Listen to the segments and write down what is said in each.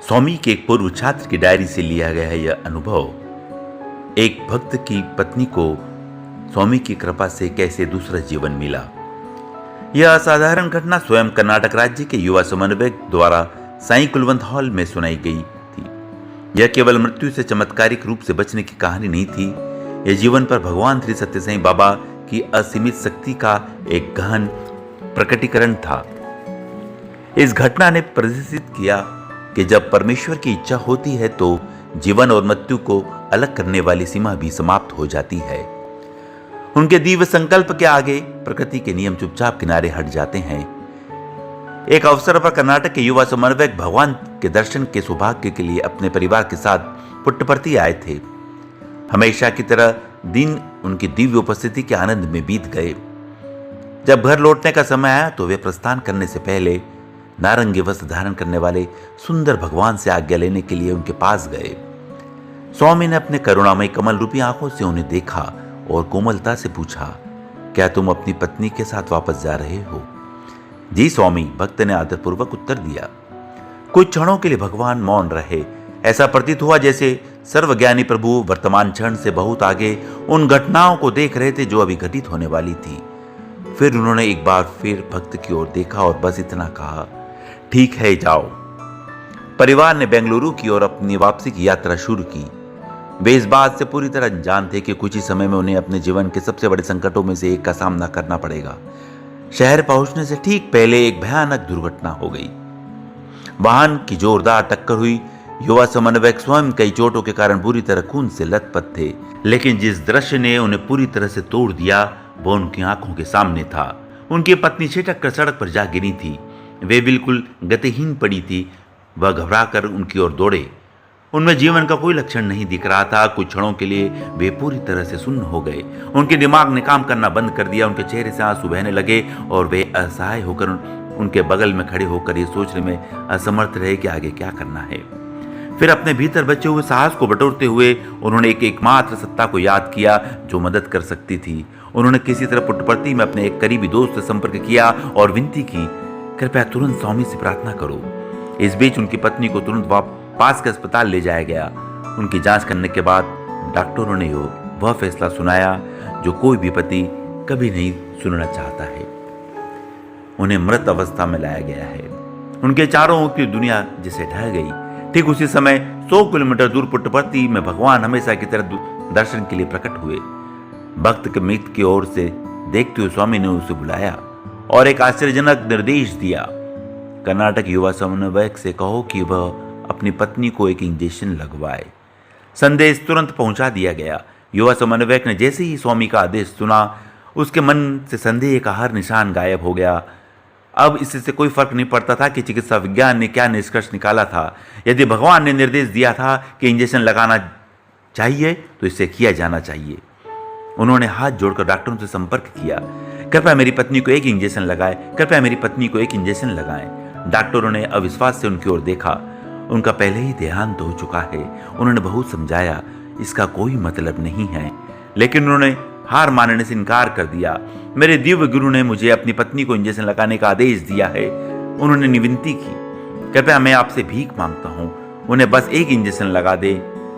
स्वामी के एक पूर्व छात्र की डायरी से लिया गया है यह अनुभव। एक भक्त की पत्नी को स्वामी की कृपा से कैसे दूसरा जीवन मिला। यह असाधारण घटना स्वयं कर्नाटक राज्य के युवा समन्वयक द्वारा साईं कुलवंत हॉल में सुनाई गई थी। यह केवल मृत्यु से चमत्कारिक रूप से बचने की कहानी नहीं थी, यह जीवन पर भगवान श्री सत्य साईं बाबा की असीमित शक्ति का एक गहन प्रकटीकरण था। इस घटना ने प्रदर्शित किया कि जब परमेश्वर की इच्छा होती है तो जीवन और मृत्यु को अलग करने वाली सीमा भी समाप्त हो जाती है। उनके दिव्य संकल्प के आगे प्रकृति के नियम चुपचाप किनारे हट जाते हैं। एक अवसर पर कर्नाटक के युवा समन्वयक भगवान के दर्शन के सौभाग्य के लिए अपने परिवार के साथ पुट्टपर्थी आए थे। हमेशा की तरह दिन उनकी दिव्य उपस्थिति के आनंद में बीत गए। जब घर लौटने का समय आया तो वे प्रस्थान करने से पहले नारंगी वस्त्र धारण करने वाले सुंदर भगवान से आज्ञा लेने के लिए उनके पास गए। स्वामी ने अपने करुणामय कमल रूपी आंखों से उन्हें देखा और कोमलता से पूछा, क्या तुम अपनी पत्नी के साथ वापस जा रहे हो? जी स्वामी, भक्त ने आदरपूर्वक उत्तर दिया। कुछ क्षणों के लिए भगवान मौन रहे। ऐसा प्रतीत हुआ जैसे सर्वज्ञानी प्रभु वर्तमान क्षण से बहुत आगे उन घटनाओं को देख रहे थे जो अभी घटित होने वाली थी। फिर उन्होंने एक बार फिर भक्त की ओर देखा और बस इतना कहा, ठीक है, जाओ। परिवार ने बेंगलुरु की ओर अपनी वापसी की यात्रा शुरू की। वे इस बात से पूरी तरह अनजान थे कि कुछ ही समय में उन्हें अपने जीवन के सबसे बड़े संकटों में से एक का सामना करना पड़ेगा। शहर पहुंचने से ठीक पहले एक भयानक दुर्घटना हो गई। वाहन की जोरदार टक्कर हुई। युवा समन्वयक स्वयं कई चोटों के कारण बुरी तरह खून से लथपथ थे, लेकिन जिस दृश्य ने उन्हें पूरी तरह से तोड़ दिया वो उनकी आंखों के सामने था। उनकी पत्नी छिटक कर सड़क पर जा गिरी थी। वे बिल्कुल गतिहीन पड़ी थी। वह घबराकर उनकी ओर दौड़े। उनमें जीवन का कोई लक्षण नहीं दिख रहा था। कुछ क्षणों के लिए वे पूरी तरह से सुन्न हो गए। उनके दिमाग ने काम करना बंद कर दिया। उनके चेहरे से आंसू बहने लगे और वे असहाय होकर उनके बगल में खड़े होकर ये सोचने में असमर्थ रहे कि आगे क्या करना है। फिर अपने भीतर बचे हुए साहस को बटोरते हुए उन्होंने एक एकमात्र सत्ता को याद किया जो मदद कर सकती थी। उन्होंने किसी तरह पुट्टपर्थी में अपने एक करीबी दोस्त से संपर्क किया और विनती की, कृपया तुरंत स्वामी से प्रार्थना करो। इस बीच उनकी पत्नी को तुरंत पास के अस्पताल ले जाया गया। उनकी जांच करने के बाद डॉक्टरों ने वह फैसला सुनाया जो कोई भी पति कभी नहीं सुनना चाहता है। उन्हें मृत अवस्था में लाया गया है। उनके चारों ओर की दुनिया जिसे ढह गई। ठीक उसी समय 100 किलोमीटर दूर पुट्टपर्थी में भगवान हमेशा की तरह दर्शन के लिए प्रकट हुए। भक्त के मृत की ओर से देखते हुए स्वामी ने उसे बुलाया और एक आश्चर्यजनक निर्देश दिया, कर्नाटक युवा समन्वयक से कहो कि वह अपनी पत्नी को एक इंजेक्शन लगवाए। संदेश तुरंत पहुंचा दिया गया। युवा समन्वयक ने जैसे ही स्वामी का आदेश सुना उसके मन से संदेह का हर निशान गायब हो गया। अब इससे कोई फर्क नहीं पड़ता था कि चिकित्सा विज्ञान ने क्या निष्कर्ष निकाला था। यदि भगवान ने निर्देश दिया था कि इंजेक्शन लगाना चाहिए तो इसे किया जाना चाहिए। उन्होंने हाथ जोड़कर डॉक्टरों से संपर्क किया, कृपया मेरी पत्नी को एक इंजेक्शन लगाएं, कृपया मेरी पत्नी को एक इंजेक्शन लगाएं। डॉक्टरों ने अविश्वास से उनकी ओर देखा। उनका पहले ही देहांत हो चुका है। उन्होंने बहुत समझाया, इसका कोई मतलब नहीं है, लेकिन उन्होंने हार मानने से इनकार कर दिया। मेरे दिव्य गुरु ने मुझे अपनी पत्नी को इंजेक्शन लगाने का आदेश दिया है। उन्होंने निविनती की, कृपया मैं आपसे भीख मांगता हूँ, उन्हें बस एक इंजेक्शन लगा दे।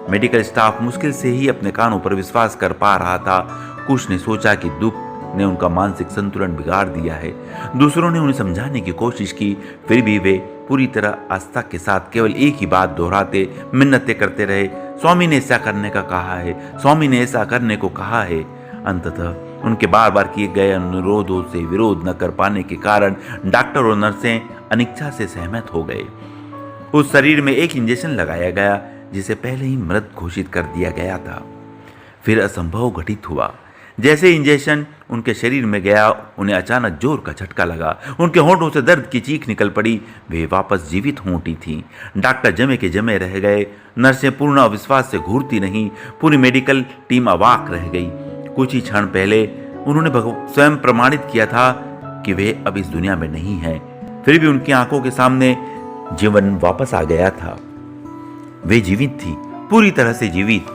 मेडिकल स्टाफ मुश्किल से ही अपने कानों पर विश्वास कर पा रहा था। कुछ ने सोचा कि दुख ने उनका मानसिक संतुलन बिगाड़ दिया है। दूसरों ने उन्हें समझाने की कोशिश की, फिर भी वे पूरी तरह आस्था के साथ केवल एक ही बात दोहराते, मिन्नतें करते रहे, स्वामी ने ऐसा करने का कहा है, स्वामी ने ऐसा करने को कहा है। अंततः उनके बार बार किए गए अनुरोधों से विरोध न कर पाने के कारण डॉक्टर और नर्सें अनिच्छा से सहमत हो गए। उस शरीर में एक इंजेक्शन लगाया गया जिसे पहले ही मृत घोषित कर दिया गया था। फिर असंभव घटित हुआ। जैसे इंजेक्शन उनके शरीर में गया उन्हें अचानक जोर का झटका लगा। उनके होंठों से दर्द की चीख निकल पड़ी। वे वापस जीवित हो उठी थीं। डॉक्टर जमे के जमे रह गए। नर्सें पूर्ण अविश्वास से घूरती नहीं। पूरी मेडिकल टीम अवाक रह गई। कुछ ही क्षण पहले उन्होंने स्वयं प्रमाणित किया था कि वे अब इस दुनिया में नहीं हैं। फिर भी उनकी आंखों के सामने जीवन वापस आ गया था। वे जीवित थी, पूरी तरह से जीवित।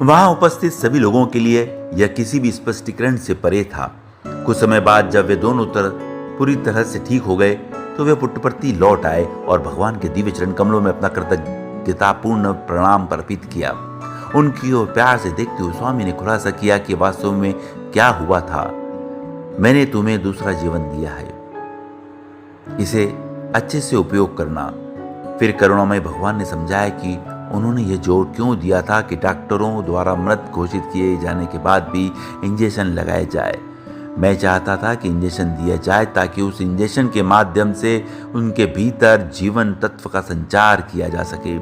वहां उपस्थित सभी लोगों के लिए यह किसी भी स्पष्टीकरण से परे था। कुछ समय बाद जब वे दोनों पूरी तरह से ठीक हो गए तो वे पुट्टपर्ती लौट आए और भगवान के दिव्य चरण कमलों में अपना कृतज्ञतापूर्ण प्रणाम अर्पित किया। उनकी ओर प्यार से देखते हुए स्वामी ने खुलासा किया कि वास्तव में क्या हुआ था। मैंने तुम्हें दूसरा जीवन दिया है, इसे अच्छे से उपयोग करना। फिर करुणामय भगवान ने समझाया कि उन्होंने यह जोर क्यों दिया था कि डॉक्टरों द्वारा मृत घोषित किए जाने के बाद भी इंजेक्शन लगाया जाए। मैं चाहता था कि इंजेक्शन दिया जाए ताकि उस इंजेक्शन के माध्यम से उनके भीतर जीवन तत्व का संचार किया जा सके।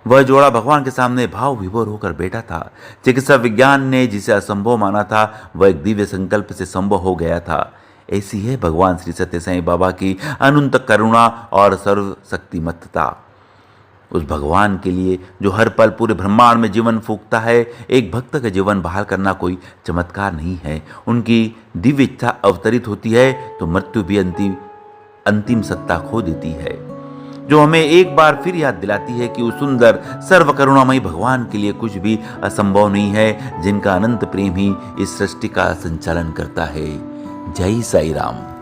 वह जोड़ा भगवान के सामने भाव विभोर होकर बैठा था। चिकित्सा विज्ञान ने जिसे असंभव माना था वह एक दिव्य संकल्प से संभव हो गया था। ऐसी है भगवान श्री सत्य साईं बाबा की अनंत करुणा और सर्वशक्तिमत्ता। उस भगवान के लिए जो हर पल पूरे ब्रह्मांड में जीवन फूंकता है, एक भक्त का जीवन बहाल करना कोई चमत्कार नहीं है। उनकी दिव्य इच्छा अवतरित होती है तो मृत्यु भी अंतिम सत्ता खो देती है, जो हमें एक बार फिर याद दिलाती है कि उस सुंदर सर्व करुणामयी भगवान के लिए कुछ भी असंभव नहीं है, जिनका अनंत प्रेम ही इस सृष्टि का संचालन करता है। जय साई राम।